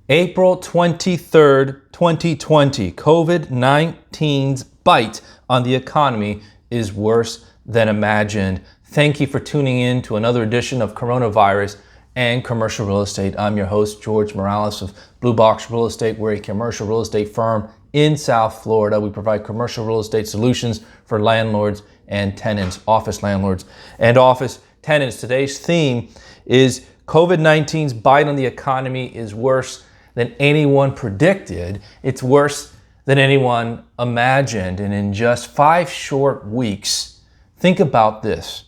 April 23rd, 2020, COVID-19's bite on the economy is worse than imagined. Thank you for tuning in to another edition of Coronavirus and Commercial Real Estate. I'm your host, George Morales of Blue Box Real Estate. We're a commercial real estate firm in South Florida. We provide commercial real estate solutions for landlords and tenants, office landlords and office tenants. Today's theme is COVID-19's bite on the economy is worse than anyone predicted. It's worse than anyone imagined. And in just 5 short weeks, think about this.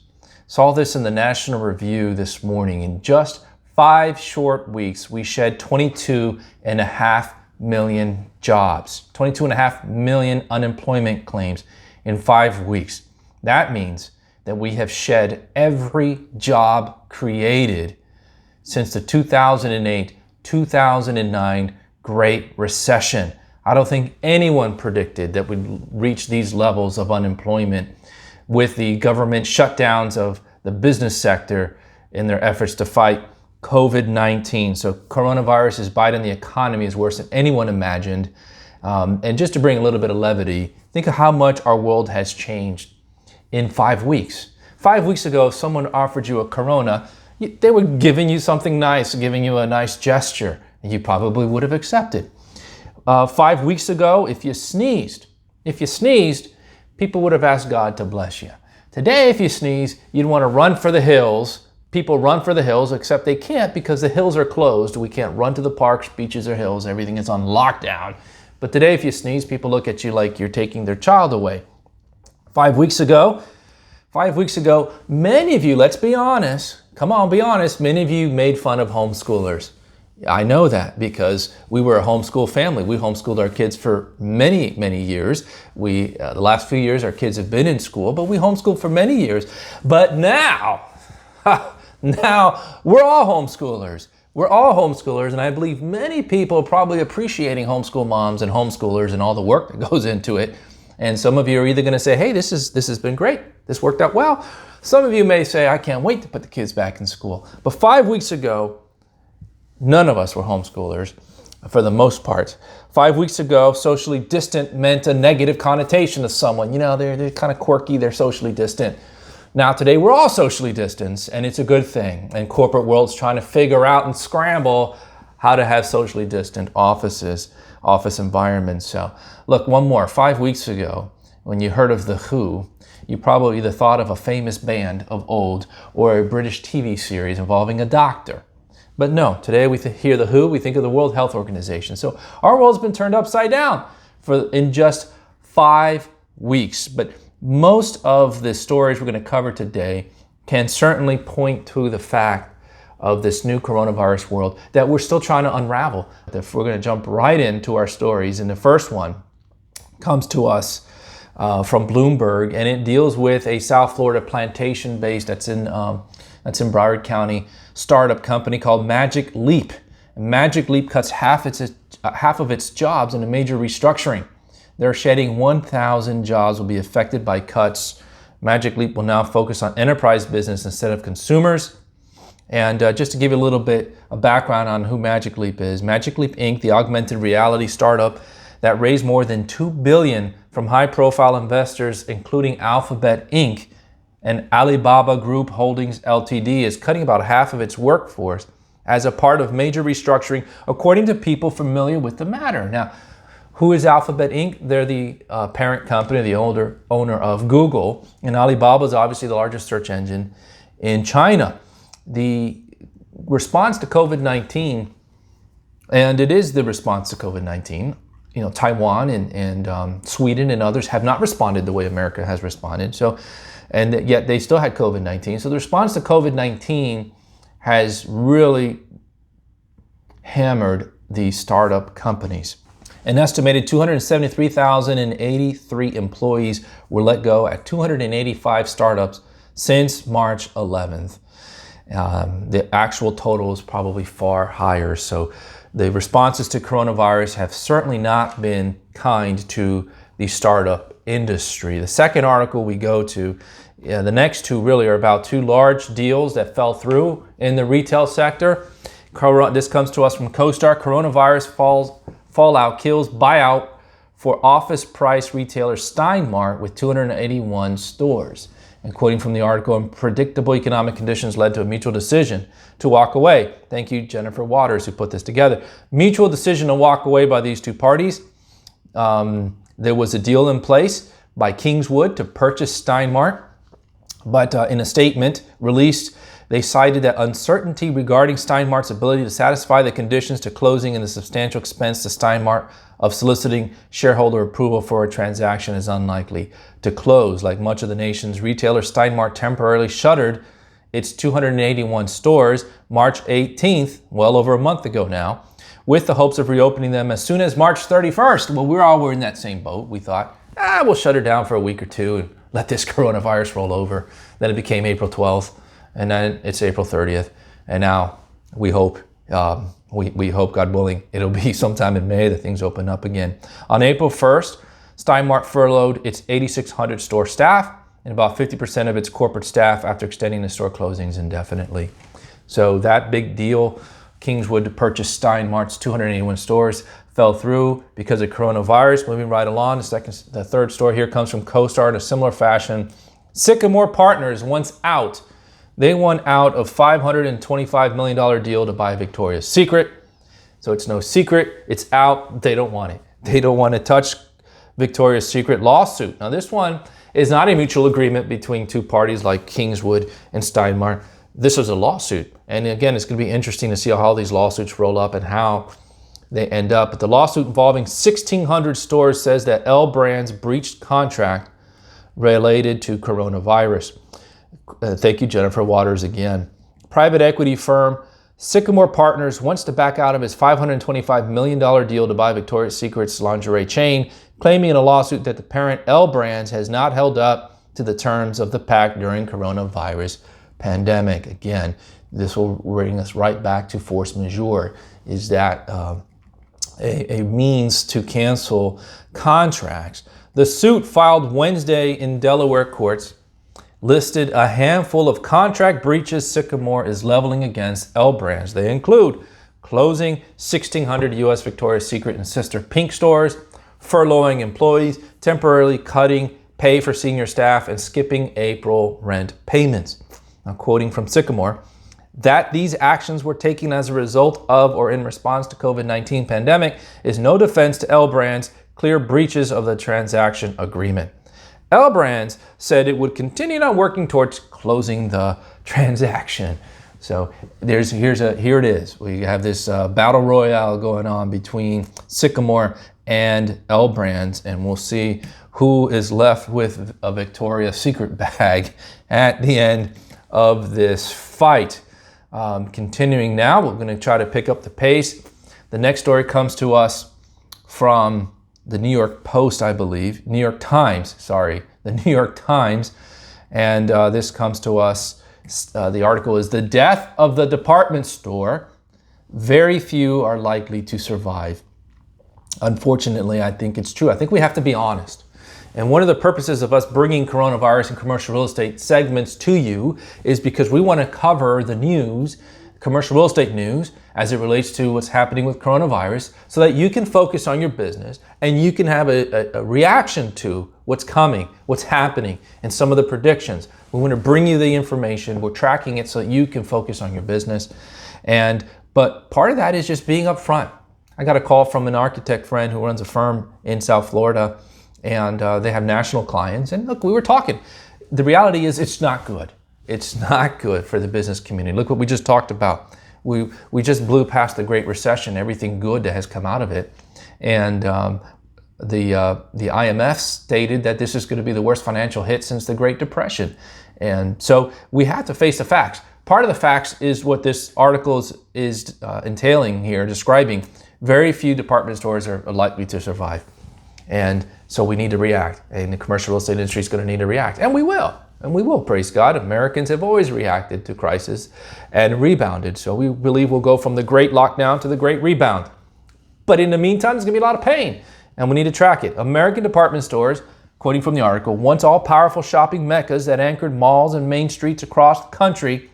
Saw this in the National Review this morning. In just 5 short weeks, we shed 22.5 million jobs, 22.5 million unemployment claims in 5 weeks. That means that we have shed every job created since the 2008-2009 Great Recession. I don't think anyone predicted that we'd reach these levels of unemployment with the government shutdowns of the business sector in their efforts to fight COVID-19. So coronavirus's bite on the economy is worse than anyone imagined. And just to bring a little bit of levity, think of how much our world has changed in 5 weeks. 5 weeks ago, if someone offered you a Corona, they were giving you something nice, giving you a nice gesture, and you probably would have accepted. 5 weeks ago, if you sneezed, people would have asked God to bless you. Today, if you sneeze, you'd want to run for the hills. People run for the hills, except they can't because the hills are closed. We can't run to the parks, beaches, or hills. Everything is on lockdown. But today, if you sneeze, people look at you like you're taking their child away. 5 weeks ago, many of you, let's be honest, come on, be honest, many of you made fun of homeschoolers. I know that because we were a homeschool family. We homeschooled our kids for many, many years. The last few years our kids have been in school, but we homeschooled for many years. But now we're all homeschoolers. We're all homeschoolers, and I believe many people are probably appreciating homeschool moms and homeschoolers and all the work that goes into it. And some of you are either going to say, hey, this has been great. This worked out well. Some of you may say, I can't wait to put the kids back in school. But 5 weeks ago, none of us were homeschoolers for the most part. 5 weeks ago, socially distant meant a negative connotation to someone. You know, they're kind of quirky, they're socially distant. Now today, we're all socially distanced, and it's a good thing. And corporate world's trying to figure out and scramble how to have socially distant office environments. So look, one more. 5 weeks ago, when you heard of The Who, you probably either thought of a famous band of old or a British TV series involving a doctor. But no, today we hear The Who, we think of the World Health Organization. So our world's been turned upside down in just 5 weeks. But most of the stories we're going to cover today can certainly point to the fact of this new coronavirus world that we're still trying to unravel. If we're going to jump right into our stories, and the first one comes to us from Bloomberg, and it deals with a South Florida plantation-based, that's in Broward County, startup company called Magic Leap. Magic Leap cuts half of its jobs in a major restructuring. They're shedding 1,000 jobs will be affected by cuts. Magic Leap will now focus on enterprise business instead of consumers. And just to give you a little bit of background on who Magic Leap is, Magic Leap Inc., the augmented reality startup that raised more than $2 billion from high-profile investors, including Alphabet Inc., and Alibaba Group Holdings Ltd., is cutting about half of its workforce as a part of major restructuring, according to people familiar with the matter. Now, who is Alphabet Inc.? They're the parent company, the owner of Google, and Alibaba is obviously the largest search engine in China. The response to COVID-19, and it is the response to COVID-19, you know, Taiwan and Sweden and others have not responded the way America has responded. And yet they still had COVID-19. So the response to COVID-19 has really hammered the startup companies. An estimated 273,083 employees were let go at 285 startups since March 11th. The actual total is probably far higher. So the responses to coronavirus have certainly not been kind to the startup industry. The second article we go to, the next two really are about two large deals that fell through in the retail sector. This comes to us from CoStar. Coronavirus fallout kills buyout for office price retailer Steinmart with 281 stores. And quoting from the article, unpredictable economic conditions led to a mutual decision to walk away. Thank you, Jennifer Waters, who put this together. Mutual decision to walk away by these two parties. There was a deal in place by Kingswood to purchase Steinmart, but in a statement released, they cited that uncertainty regarding Steinmart's ability to satisfy the conditions to closing and the substantial expense to Steinmart of soliciting shareholder approval for a transaction is unlikely to close. Like much of the nation's retailers, Steinmart temporarily shuttered its 281 stores March 18th, well over a month ago now, with the hopes of reopening them as soon as March 31st. Well, we're in that same boat. We thought, we'll shut her down for a week or two and let this coronavirus roll over. Then it became April 12th, and then it's April 30th. And now we hope, we hope, God willing, it'll be sometime in May that things open up again. On April 1st, Steinmart furloughed its 8,600 store staff and about 50% of its corporate staff after extending the store closings indefinitely. So that big deal, Kingswood to purchase Steinmart's 281 stores, fell through because of coronavirus. Moving right along, the third story here comes from CoStar in a similar fashion. Sycamore Partners wants out. They want out of $525 million deal to buy Victoria's Secret. So it's no secret, it's out. They don't want it. They don't want to touch Victoria's Secret lawsuit. Now this one is not a mutual agreement between two parties like Kingswood and Steinmart. This is a lawsuit. And again, it's going to be interesting to see how all these lawsuits roll up and how they end up. But the lawsuit involving 1,600 stores says that L Brands breached contract related to coronavirus. Thank you, Jennifer Waters, again. Private equity firm Sycamore Partners wants to back out of its $525 million deal to buy Victoria's Secret's lingerie chain, claiming in a lawsuit that the parent L Brands has not held up to the terms of the pact during coronavirus pandemic. Again, this will bring us right back to force majeure. Is that a means to cancel contracts? The suit filed Wednesday in Delaware courts listed a handful of contract breaches Sycamore is leveling against L Brands. They include closing 1,600 U.S. Victoria's Secret and Sister Pink stores, furloughing employees, temporarily cutting pay for senior staff, and skipping April rent payments. Now, quoting from Sycamore, that these actions were taken as a result of or in response to COVID-19 pandemic is no defense to L Brands' clear breaches of the transaction agreement. L Brands said it would continue on working towards closing the transaction. So here it is. We have this battle royale going on between Sycamore and L Brands, and we'll see who is left with a Victoria's Secret bag at the end of this fight. Continuing now, we're going to try to pick up the pace. The next story comes to us from the New York Post, I believe. New York Times, sorry. The New York Times. And this comes to us. The article is "The Death of the Department Store. Very few are likely to survive." Unfortunately, I think it's true. I think we have to be honest. And one of the purposes of us bringing coronavirus and commercial real estate segments to you is because we want to cover the news, commercial real estate news, as it relates to what's happening with coronavirus, so that you can focus on your business and you can have a reaction to what's coming, what's happening, and some of the predictions. We want to bring you the information. We're tracking it so that you can focus on your business. But part of that is just being upfront. I got a call from an architect friend who runs a firm in South Florida, and they have national clients. And look, we were talking. The reality is it's not good. It's not good for the business community. Look what we just talked about. We just blew past the Great Recession, everything good that has come out of it. And the IMF stated that this is going to be the worst financial hit since the Great Depression. And so we have to face the facts. Part of the facts is what this article is entailing here, describing. Very few department stores are likely to survive. And so we need to react. And the commercial real estate industry is going to need to react. And we will. And we will, praise God. Americans have always reacted to crisis and rebounded. So we believe we'll go from the great lockdown to the great rebound. But in the meantime, there's going to be a lot of pain. And we need to track it. American department stores, quoting from the article, once all-powerful shopping meccas that anchored malls and main streets across the country,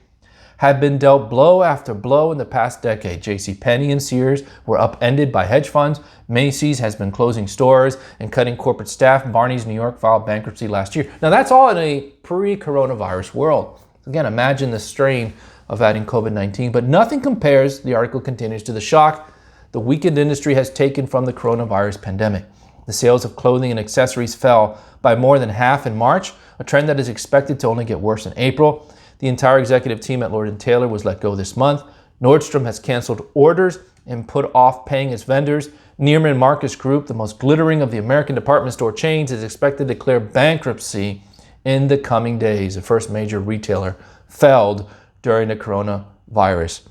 have been dealt blow after blow in the past decade. JCPenney and Sears were upended by hedge funds. Macy's has been closing stores and cutting corporate staff. Barney's New York filed bankruptcy last year. Now that's all in a pre-coronavirus world. Again, imagine the strain of adding COVID-19, but nothing compares, the article continues, to the shock the weakened industry has taken from the coronavirus pandemic. The sales of clothing and accessories fell by more than half in March, a trend that is expected to only get worse in April. The entire executive team at Lord & Taylor was let go this month. Nordstrom has canceled orders and put off paying its vendors. Neiman Marcus Group, the most glittering of the American department store chains, is expected to declare bankruptcy in the coming days. The first major retailer felled during the coronavirus.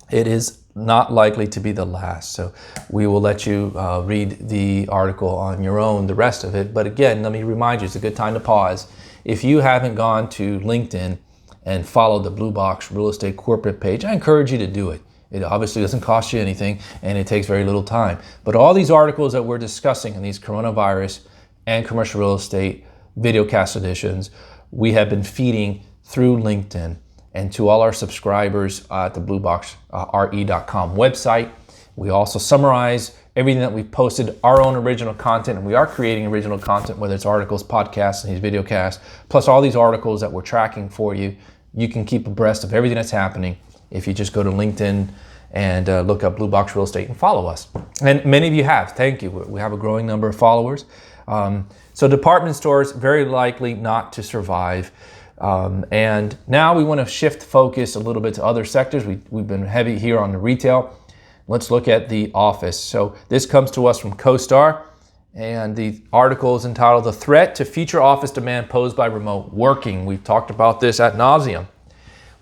It is not likely to be the last. So we will let you read the article on your own, the rest of it. But again, let me remind you, it's a good time to pause. If you haven't gone to LinkedIn and followed the Blue Box Real Estate corporate page, I encourage you to do it. It obviously doesn't cost you anything and it takes very little time. But all these articles that we're discussing in these coronavirus and commercial real estate videocast editions, we have been feeding through LinkedIn and to all our subscribers at the blueboxre.com website. We also summarize everything that we've posted, our own original content, and we are creating original content, whether it's articles, podcasts, and these videocasts, plus all these articles that we're tracking for you. You can keep abreast of everything that's happening if you just go to LinkedIn and look up Blue Box Real Estate and follow us. And many of you have, thank you. We have a growing number of followers. So department stores, very likely not to survive. And now we want to shift focus a little bit to other sectors. We've been heavy here on the retail. Let's look at the office. So this comes to us from CoStar, and the article is entitled "The Threat to Future Office Demand Posed by Remote Working." We've talked about this ad nauseum.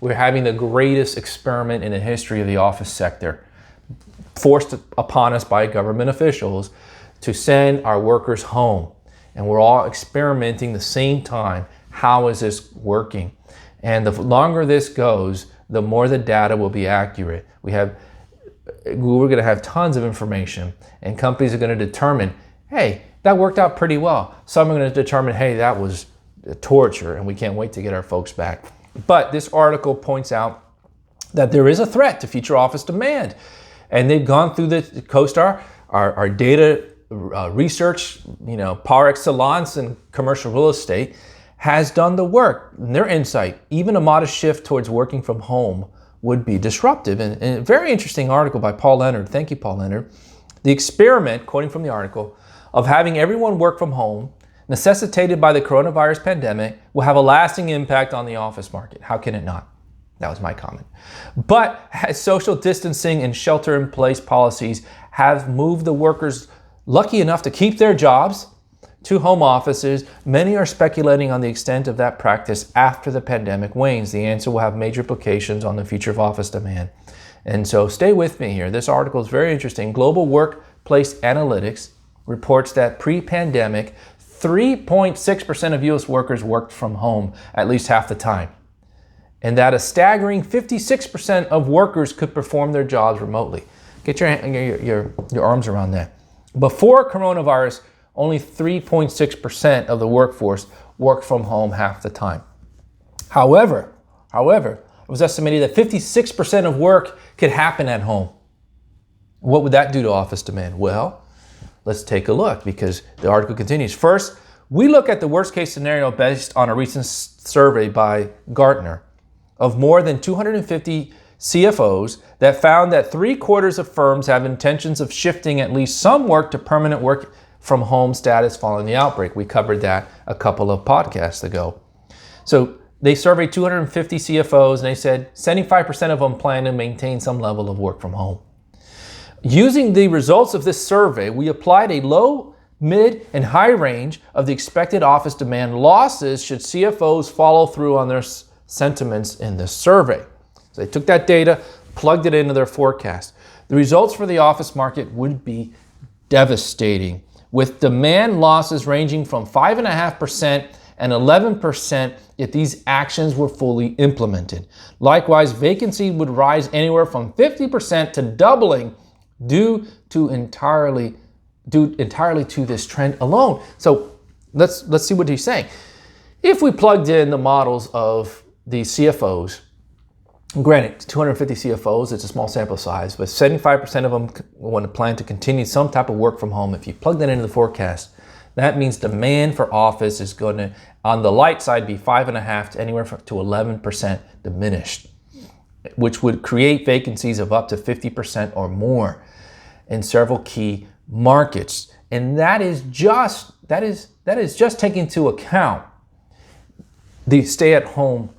We're having the greatest experiment in the history of the office sector, forced upon us by government officials to send our workers home. And we're all experimenting the same time. How is this working? And the longer this goes, the more the data will be accurate. We're going to have tons of information, and companies are going to determine, hey, that worked out pretty well. Some are going to determine, hey, that was torture, and we can't wait to get our folks back. But this article points out that there is a threat to future office demand. And they've gone through the CoStar, our data research, par excellence in commercial real estate, has done the work. In their insight, even a modest shift towards working from home would be disruptive. And a very interesting article by Paul Leonard. Thank you, Paul Leonard. The experiment, quoting from the article, of having everyone work from home, necessitated by the coronavirus pandemic, will have a lasting impact on the office market. How can it not? That was my comment. But as social distancing and shelter-in-place policies have moved the workers lucky enough to keep their jobs to home offices, many are speculating on the extent of that practice after the pandemic wanes. The answer will have major implications on the future of office demand. And so stay with me here. This article is very interesting. Global Workplace Analytics reports that pre-pandemic, 3.6% of U.S. workers worked from home at least half the time, and that a staggering 56% of workers could perform their jobs remotely. Get your arms around that. Before coronavirus, only 3.6% of the workforce worked from home half the time. However, it was estimated that 56% of work could happen at home. What would that do to office demand? Well, let's take a look, because the article continues. First, we look at the worst case scenario based on a recent survey by Gartner of more than 250 CFOs that found that 3/4 of firms have intentions of shifting at least some work to permanent work from home status following the outbreak. We covered that a couple of podcasts ago. So they surveyed 250 CFOs, and they said 75% of them plan to maintain some level of work from home. Using the results of this survey, we applied a low, mid, and high range of the expected office demand losses should CFOs follow through on their sentiments in this survey. So they took that data, plugged it into their forecast. The results for the office market would be devastating, with demand losses ranging from 5.5% and 11% if these actions were fully implemented. Likewise, vacancy would rise anywhere from 50% to doubling due entirely to this trend alone. So let's see what he's saying. If we plugged in the models of the CFOs Granted, 250 CFOs, it's a small sample size, but 75% of them want to plan to continue some type of work from home. If you plug that into the forecast, that means demand for office is going to, on the light side, be 5.5 to anywhere to 11% diminished, which would create vacancies of up to 50% or more in several key markets. And that is just taking into account the stay-at-home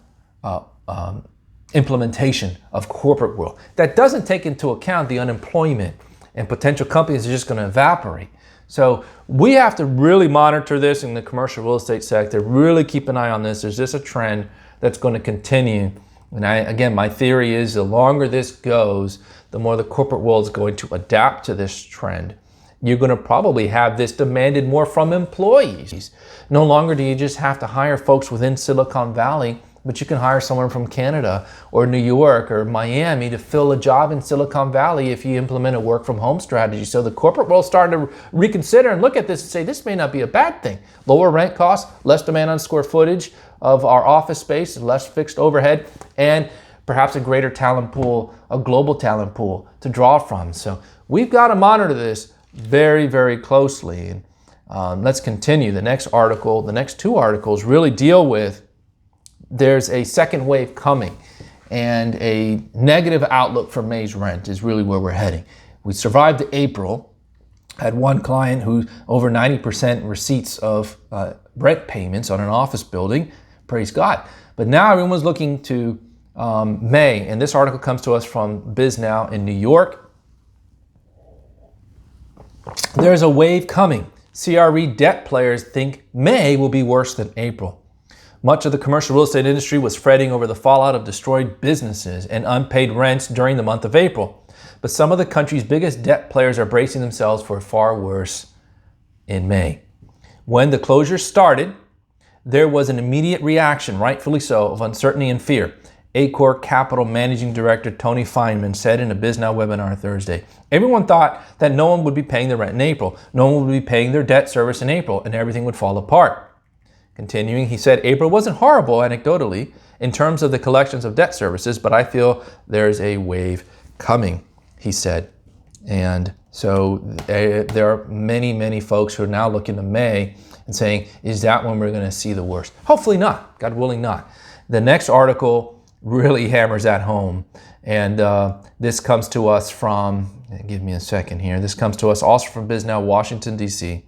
implementation of corporate world. That doesn't take into account the unemployment and potential companies are just going to evaporate. So we have to really monitor this in the commercial real estate sector, really keep an eye on this. There's just a trend that's going to continue. And again, my theory is the longer this goes, the more the corporate world is going to adapt to this trend. You're going to probably have this demanded more from employees. No longer do you just have to hire folks within Silicon Valley, but you can hire someone from Canada or New York or Miami to fill a job in Silicon Valley if you implement a work from home strategy. So the corporate world starting to reconsider and look at this and say, this may not be a bad thing. Lower rent costs, less demand on square footage of our office space, less fixed overhead, and perhaps a greater talent pool, a global talent pool to draw from. So we've got to monitor this very, very closely. And let's continue. The next article, the next two articles really deal with there's a second wave coming, and a negative outlook for May's rent is really where we're heading. We survived April, had one client who over 90% receipts of rent payments on an office building, praise God. But now everyone's looking to May, and this article comes to us from BizNow in New York. There's a wave coming. CRE debt players think May will be worse than April. Much of the commercial real estate industry was fretting over the fallout of destroyed businesses and unpaid rents during the month of April. But some of the country's biggest debt players are bracing themselves for far worse in May. When the closures started, there was an immediate reaction, rightfully so, of uncertainty and fear. Acor Capital Managing Director Tony Feynman said in a BizNow webinar Thursday, everyone thought that no one would be paying their rent in April, no one would be paying their debt service in April, and everything would fall apart. Continuing, he said, April wasn't horrible anecdotally in terms of the collections of debt services, but I feel there's a wave coming, he said. And so there are many, many folks who are now looking to May and saying, is that when we're going to see the worst? Hopefully not, God willing not. The next article really hammers that home. And this comes to us from, give me a second here. This comes to us also from BizNow, Washington, D.C.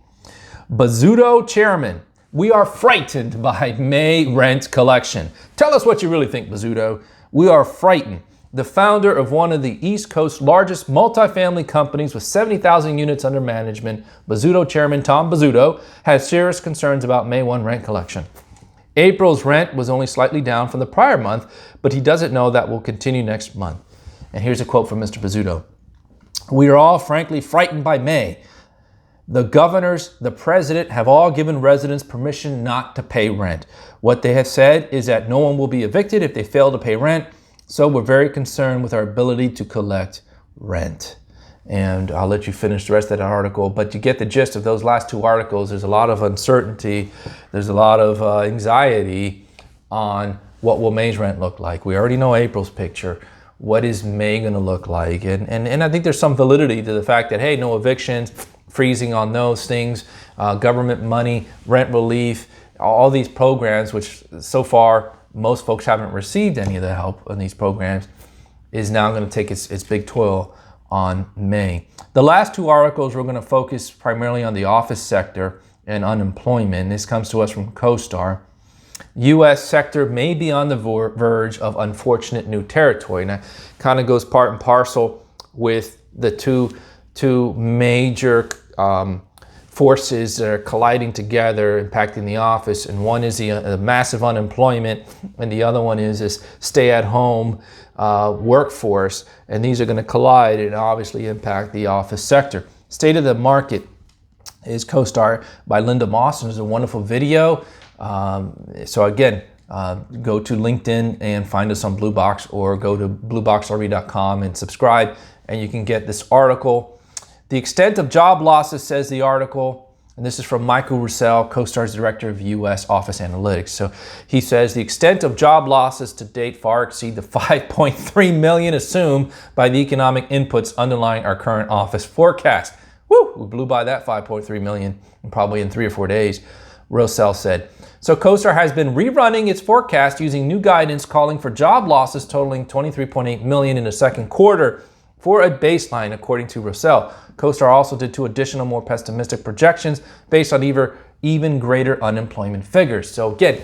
Bozzuto chairman, we are frightened by May rent collection. Tell us what you really think, Bozzuto. We are frightened. The founder of one of the East Coast's largest multifamily companies with 70,000 units under management, Bozzuto chairman Tom Bozzuto, has serious concerns about May 1 rent collection. April's rent was only slightly down from the prior month, but he doesn't know that will continue next month. And here's a quote from Mr. Bozzuto. We are all frankly frightened by May. The governors, the president have all given residents permission not to pay rent. What they have said is that no one will be evicted if they fail to pay rent. So we're very concerned with our ability to collect rent. And I'll let you finish the rest of that article, but you get the gist of those last two articles. There's a lot of uncertainty. There's a lot of anxiety on what will May's rent look like. We already know April's picture. What is May going to look like? And I think there's some validity to the fact that, hey, no evictions, freezing on those things, government money, rent relief, all these programs, which so far most folks haven't received any of the help in these programs, is now going to take its big toll on May. The last two articles, we're going to focus primarily on the office sector and unemployment. This comes to us from CoStar. U.S. sector may be on the verge of unfortunate new territory. Now, kind of goes part and parcel with the two major forces that are colliding together, impacting the office. And one is the massive unemployment, and the other one is this stay-at-home workforce. And these are going to collide and obviously impact the office sector. State of the Market is CoStar by Linda Moss. There's a wonderful video. So again, go to LinkedIn and find us on Blue Box, or go to blueboxrv.com and subscribe, and you can get this article. The extent of job losses, says the article, And this is from Michael Russell, CoStar's Director of U.S. Office Analytics. So he says the extent of job losses to date far exceed the 5.3 million assumed by the economic inputs underlying our current office forecast. Woo! We blew by that 5.3 million probably in 3 or 4 days, Russell said. So CoStar has been rerunning its forecast using new guidance calling for job losses totaling 23.8 million in the second quarter for a baseline, according to Russell. CoStar also did 2 additional more pessimistic projections based on even greater unemployment figures. So again,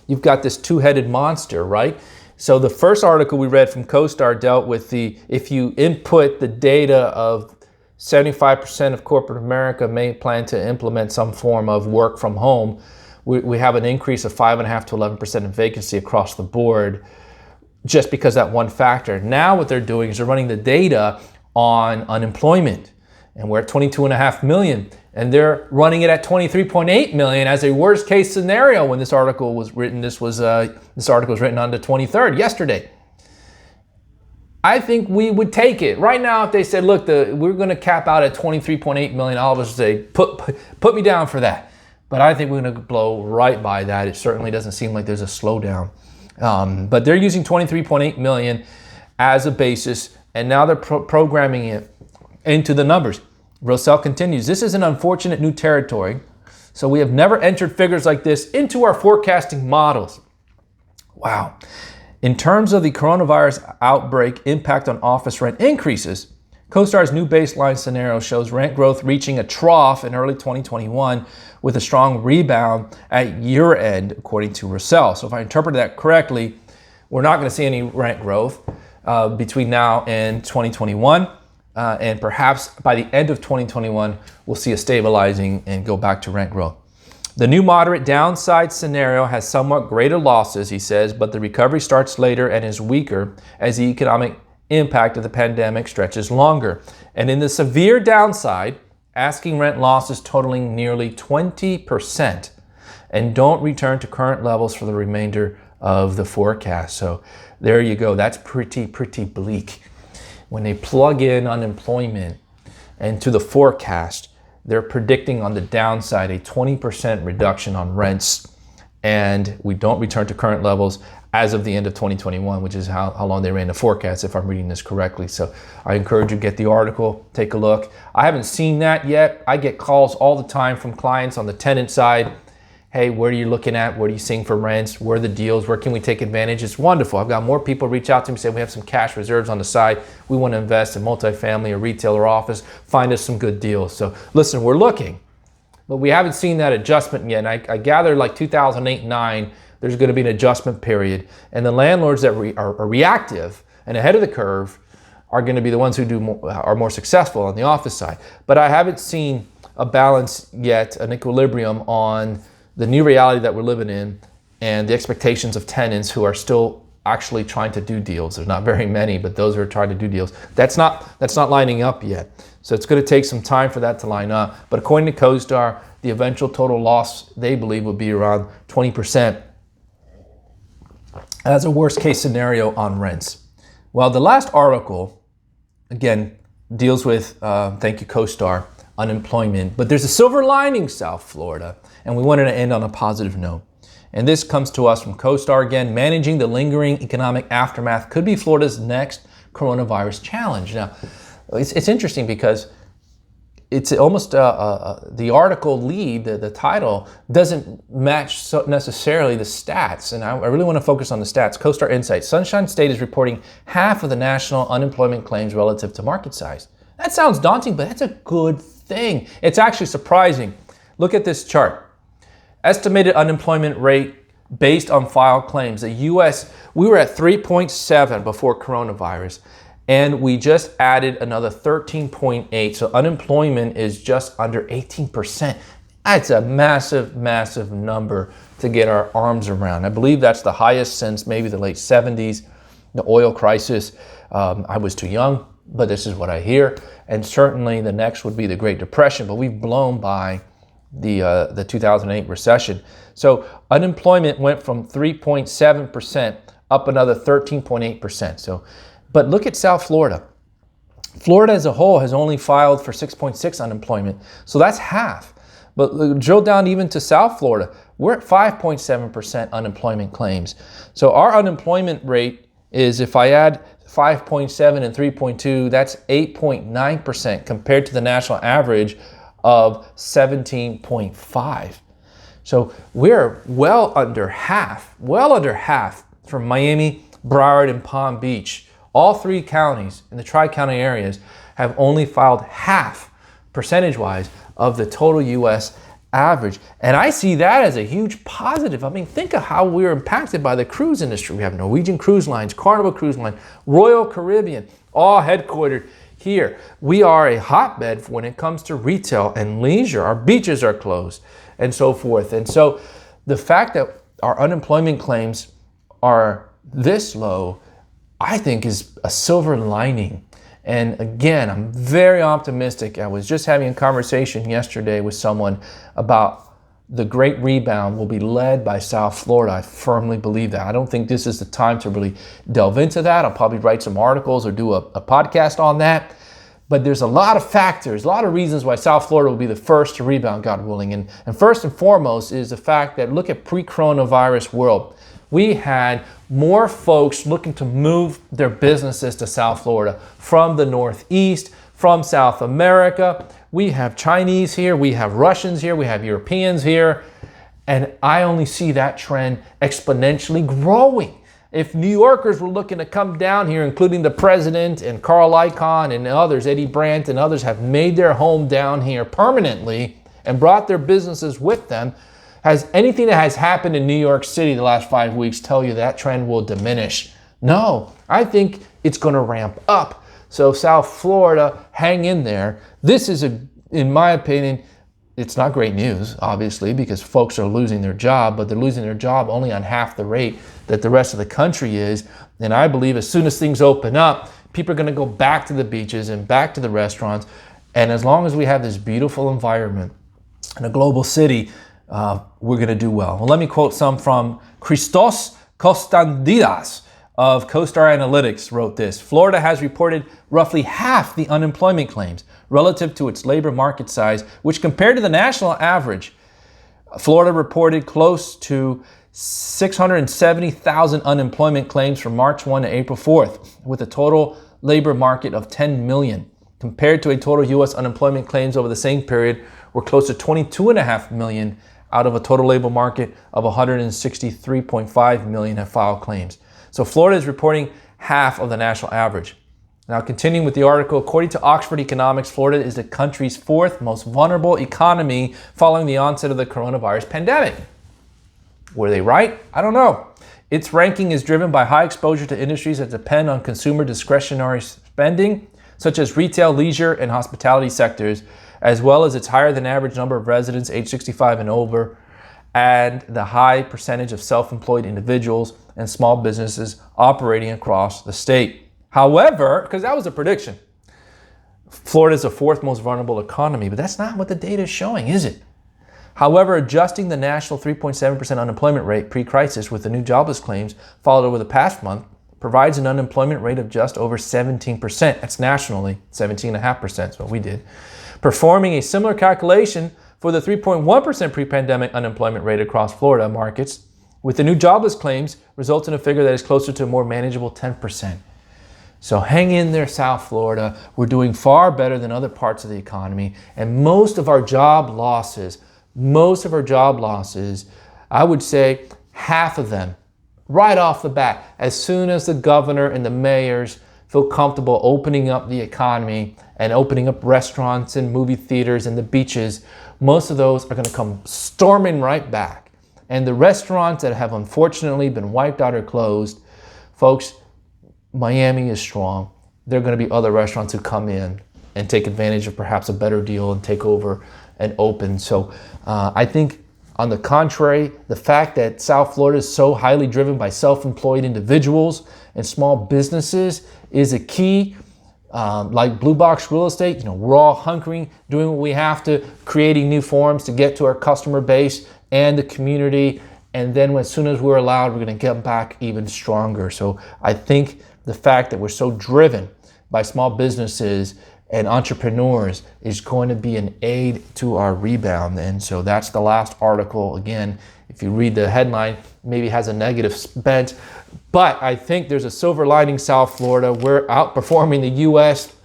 you've got this two-headed monster, right? So the first article we read from CoStar dealt with if you input the data of 75% of corporate America may plan to implement some form of work from home, we have an increase of 5.5 to 11% in vacancy across the board just because that one factor. Now what they're doing is they're running the data on unemployment, and we're at 22.5 million, and they're running it at 23.8 million as a worst case scenario. When this article was written, this article was written on the 23rd, yesterday. I think we would take it. Right now, if they said, look, we're going to cap out at 23.8 million, all of us would say, put me down for that. But I think we're going to blow right by that. It certainly doesn't seem like there's a slowdown. But they're using 23.8 million as a basis, and now they're programming it into the numbers. Russell continues, this is an unfortunate new territory, so we have never entered figures like this into our forecasting models. Wow. In terms of the coronavirus outbreak impact on office rent increases, CoStar's new baseline scenario shows rent growth reaching a trough in early 2021 with a strong rebound at year end, according to Russell. So if I interpret that correctly, we're not going to see any rent growth between now and 2021. And perhaps by the end of 2021, we'll see a stabilizing and go back to rent growth. The new moderate downside scenario has somewhat greater losses, he says, but the recovery starts later and is weaker as the economic impact of the pandemic stretches longer. And in the severe downside, asking rent losses totaling nearly 20% and don't return to current levels for the remainder of the forecast. So there you go. That's pretty bleak. When they plug in unemployment into the forecast, they're predicting on the downside a 20% reduction on rents, and we don't return to current levels as of the end of 2021, which is how long they ran the forecast, if I'm reading this correctly. So I encourage you to get the article, take a look. I haven't seen that yet. I get calls all the time from clients on the tenant side. Hey, what are you looking at? What are you seeing for rents? Where are the deals? Where can we take advantage? It's wonderful. I've got more people reach out to me, say we have some cash reserves on the side. We want to invest in multifamily or retail or office. Find us some good deals. So listen, we're looking, but we haven't seen that adjustment yet. And I gather like 2008-9, there's going to be an adjustment period. And the landlords that are reactive and ahead of the curve are going to be the ones who are more successful on the office side. But I haven't seen a balance yet, an equilibrium on the new reality that we're living in and the expectations of tenants who are still actually trying to do deals. There's not very many, but those who are trying to do deals, that's not lining up yet. So it's going to take some time for that to line up. But according to CoStar, the eventual total loss, they believe, will be around 20% as a worst case scenario on rents. Well, the last article, again, deals with, thank you CoStar, unemployment. But there's a silver lining, South Florida, and we wanted to end on a positive note. And this comes to us from CoStar again. Managing the lingering economic aftermath could be Florida's next coronavirus challenge. Now, it's interesting because it's almost the article lead, the title, doesn't match necessarily the stats. And I really want to focus on the stats. CoStar Insights. Sunshine State is reporting half of the national unemployment claims relative to market size. That sounds daunting, but that's a good thing. It's actually surprising. Look at this chart. Estimated unemployment rate based on filed claims. The U.S., we were at 3.7 before coronavirus, and we just added another 13.8. So unemployment is just under 18%. That's a massive, massive number to get our arms around. I believe that's the highest since maybe the late 70s, the oil crisis. I was too young, but this is what I hear. And certainly the next would be the Great Depression, but we've blown by the 2008 recession. So unemployment went from 3.7% up another 13.8%. So, but look at South Florida. Florida as a whole has only filed for 6.6 unemployment. So that's half. But drill down even to South Florida. We're at 5.7% unemployment claims. So our unemployment rate is, if I add 5.7 and 3.2, that's 8.9% compared to the national average of 17.5. So we're well under half from Miami, Broward, and Palm Beach. All three counties in the Tri-County areas have only filed half, percentage-wise, of the total U.S. average. And I see that as a huge positive. I mean, think of how we're impacted by the cruise industry. We have Norwegian Cruise Lines, Carnival Cruise Line, Royal Caribbean, all headquartered here. We are a hotbed when it comes to retail and leisure. Our beaches are closed and so forth. And so the fact that our unemployment claims are this low, I think, is a silver lining. And again, I'm very optimistic. I was just having a conversation yesterday with someone about the great rebound will be led by South Florida. I firmly believe that. I don't think this is the time to really delve into that. I'll probably write some articles or do a podcast on that. But there's a lot of factors, a lot of reasons why South Florida will be the first to rebound, God willing. And first and foremost is the fact that, look at pre-coronavirus world. We had more folks looking to move their businesses to South Florida from the Northeast, from South America. We have Chinese here, we have Russians here, we have Europeans here. And I only see that trend exponentially growing. If New Yorkers were looking to come down here, including the president and Carl Icahn and others, Eddie Brandt and others, have made their home down here permanently and brought their businesses with them, has anything that has happened in New York City the last 5 weeks tell you that trend will diminish? No, I think it's going to ramp up. So South Florida, hang in there. This is, in my opinion, it's not great news, obviously, because folks are losing their job, but they're losing their job only on half the rate that the rest of the country is. And I believe as soon as things open up, people are going to go back to the beaches and back to the restaurants. And as long as we have this beautiful environment in a global city, we're going to do well. Well, let me quote some from Christos Konstantidas of CoStar Analytics wrote this. Florida has reported roughly half the unemployment claims relative to its labor market size, which compared to the national average, Florida reported close to 670,000 unemployment claims from March 1 to April 4th, with a total labor market of 10 million. Compared to a total U.S. unemployment claims over the same period were close to 22.5 million out of a total labor market of 163.5 million have filed claims. So Florida is reporting half of the national average. Now, continuing with the article, according to Oxford Economics, Florida is the country's fourth most vulnerable economy following the onset of the coronavirus pandemic. Were they right? I don't know. Its ranking is driven by high exposure to industries that depend on consumer discretionary spending, such as retail, leisure, and hospitality sectors, as well as its higher than average number of residents age 65 and over, and the high percentage of self-employed individuals and small businesses operating across the state. However, because that was a prediction, Florida is the fourth most vulnerable economy, but that's not what the data is showing, is it? However, adjusting the national 3.7% unemployment rate pre-crisis with the new jobless claims followed over the past month provides an unemployment rate of just over 17%. That's nationally, 17.5% is what we did. Performing a similar calculation for the 3.1% pre-pandemic unemployment rate across Florida markets with the new jobless claims results in a figure that is closer to a more manageable 10%. So hang in there, South Florida. We're doing far better than other parts of the economy. And most of our job losses, I would say half of them, right off the bat, as soon as the governor and the mayors feel comfortable opening up the economy and opening up restaurants and movie theaters and the beaches, most of those are going to come storming right back. And the restaurants that have unfortunately been wiped out or closed, folks, Miami is strong. There are going to be other restaurants who come in and take advantage of perhaps a better deal and take over and open. So I think, on the contrary, the fact that South Florida is so highly driven by self-employed individuals and small businesses is a key. Like Blue Box Real Estate, we're all hunkering, doing what we have to, creating new forms to get to our customer base and the community. And then as soon as we're allowed, we're going to get back even stronger. So I think the fact that we're so driven by small businesses and entrepreneurs is going to be an aid to our rebound. And so that's the last article. Again, if you read the headline, maybe has a negative bent, but I think there's a silver lining. South Florida, we're outperforming the U.S.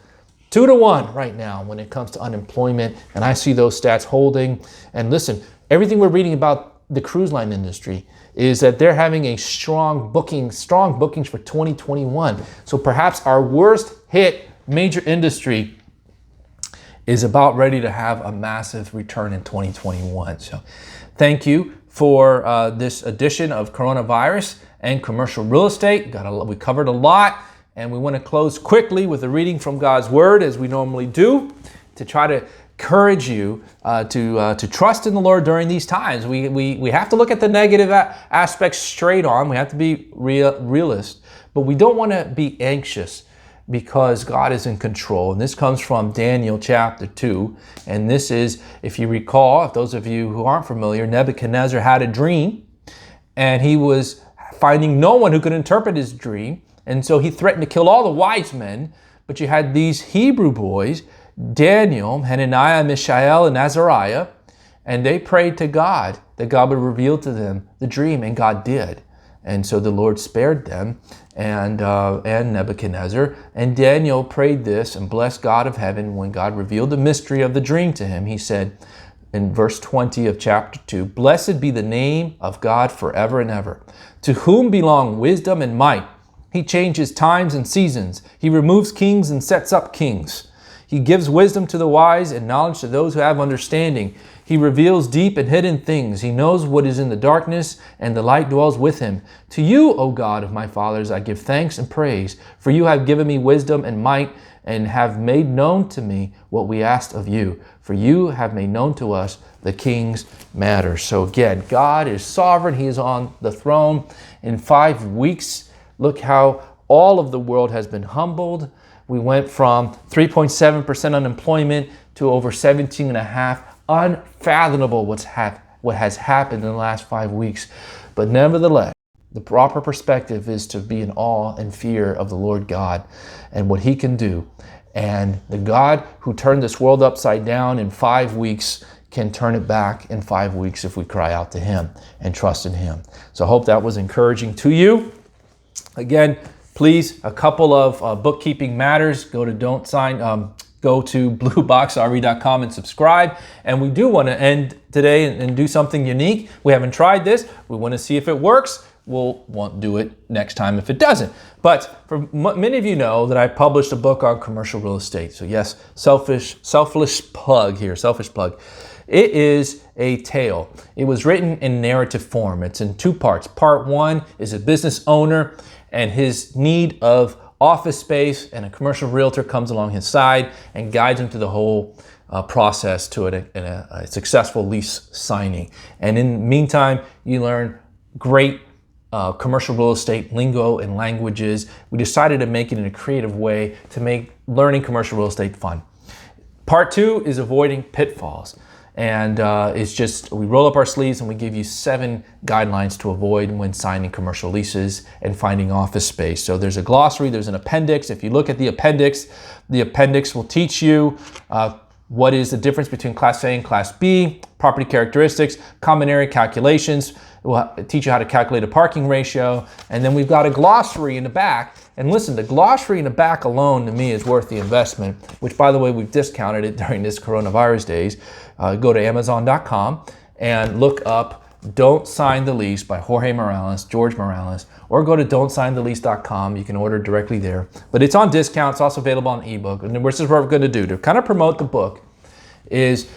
2-1 right now when it comes to unemployment, and I see those stats holding. And listen, everything we're reading about the cruise line industry is that they're having a strong bookings for 2021. So perhaps our worst hit major industry is about ready to have a massive return in 2021. So thank you for this edition of Coronavirus and Commercial Real Estate. We covered a lot, and we want to close quickly with a reading from God's Word, as we normally do, to try to encourage you to trust in the Lord during these times. We have to look at the negative aspects straight on. We have to be realist, but we don't want to be anxious, because God is in control. And this comes from Daniel chapter 2. And this is, if you recall, if those of you who aren't familiar, Nebuchadnezzar had a dream, and he was finding no one who could interpret his dream. And so he threatened to kill all the wise men. But you had these Hebrew boys, Daniel, Hananiah, Mishael, and Azariah, and they prayed to God that God would reveal to them the dream, and God did. And so the Lord spared them and Nebuchadnezzar. And Daniel prayed this and blessed God of heaven when God revealed the mystery of the dream to him. He said in verse 20 of chapter 2, "Blessed be the name of God forever and ever, to whom belong wisdom and might. He changes times and seasons. He removes kings and sets up kings. He gives wisdom to the wise and knowledge to those who have understanding. He reveals deep and hidden things. He knows what is in the darkness, and the light dwells with him. To you, O God of my fathers, I give thanks and praise, for you have given me wisdom and might, and have made known to me what we asked of you. For you have made known to us the king's matters." So again, God is sovereign. He is on the throne. In 5 weeks, look how all of the world has been humbled. We went from 3.7% unemployment to over 17.5%. Unfathomable what has happened in the last 5 weeks. But nevertheless, the proper perspective is to be in awe and fear of the Lord God and what he can do. And the God who turned this world upside down in 5 weeks can turn it back in 5 weeks if we cry out to him and trust in him. So I hope that was encouraging to you. Again, please, a couple of bookkeeping matters. Go to blueboxre.com and subscribe. And we do want to end today and do something unique. We haven't tried this. We want to see if it works. Won't do it next time if it doesn't. But for many of you know that I published a book on commercial real estate. So yes, selfish plug here, selfish plug. It is a tale. It was written in narrative form. It's in 2 parts. Part 1 is a business owner and his need of office space, and a commercial realtor comes along his side and guides him through the whole process to a successful lease signing. And in the meantime, you learn great commercial real estate lingo and languages. We decided to make it in a creative way to make learning commercial real estate fun. Part 2 is avoiding pitfalls. And it's just, we roll up our sleeves and we give you 7 guidelines to avoid when signing commercial leases and finding office space. So there's a glossary, there's an appendix. If you look at the appendix will teach you what is the difference between Class A and Class B, property characteristics, common area calculations. We'll teach you how to calculate a parking ratio. And then we've got a glossary in the back. And listen, the glossary in the back alone to me is worth the investment, which by the way, we've discounted it during this coronavirus days. Go to Amazon.com and look up Don't Sign the Lease by George Morales, or go to don'tsignthelease.com. You can order directly there. But it's on discount. It's also available on ebook. And this is what we're going to do to kind of promote the book is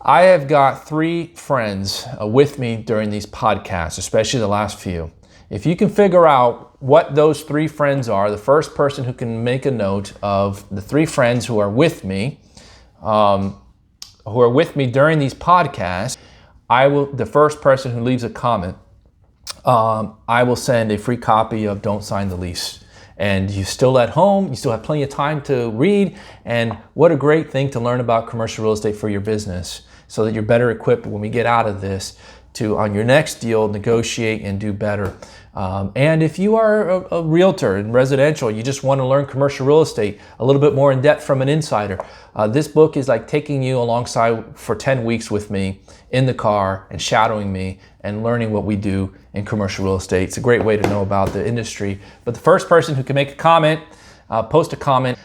I have got 3 friends with me during these podcasts, especially the last few. If you can figure out what those 3 friends are, the first person who can make a note of the 3 friends who are with me during these podcasts, the first person who leaves a comment, I will send a free copy of Don't Sign the Lease. And you're still at home, you still have plenty of time to read, and what a great thing to learn about commercial real estate for your business so that you're better equipped when we get out of this to, on your next deal, negotiate and do better. And if you are a realtor in residential, you just want to learn commercial real estate a little bit more in depth from an insider, this book is like taking you alongside for 10 weeks with me in the car and shadowing me and learning what we do in commercial real estate. It's a great way to know about the industry. But the first person who can make a comment, post a comment,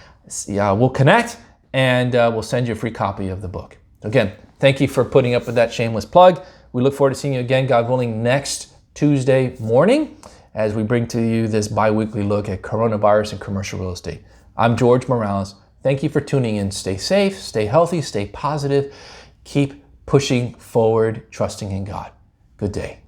we'll connect and we'll send you a free copy of the book. Again, thank you for putting up with that shameless plug. We look forward to seeing you again, God willing, next Tuesday morning as we bring to you this bi-weekly look at coronavirus and commercial real estate. I'm George Morales. Thank you for tuning in. Stay safe, stay healthy, stay positive. Keep pushing forward, trusting in God. Good day.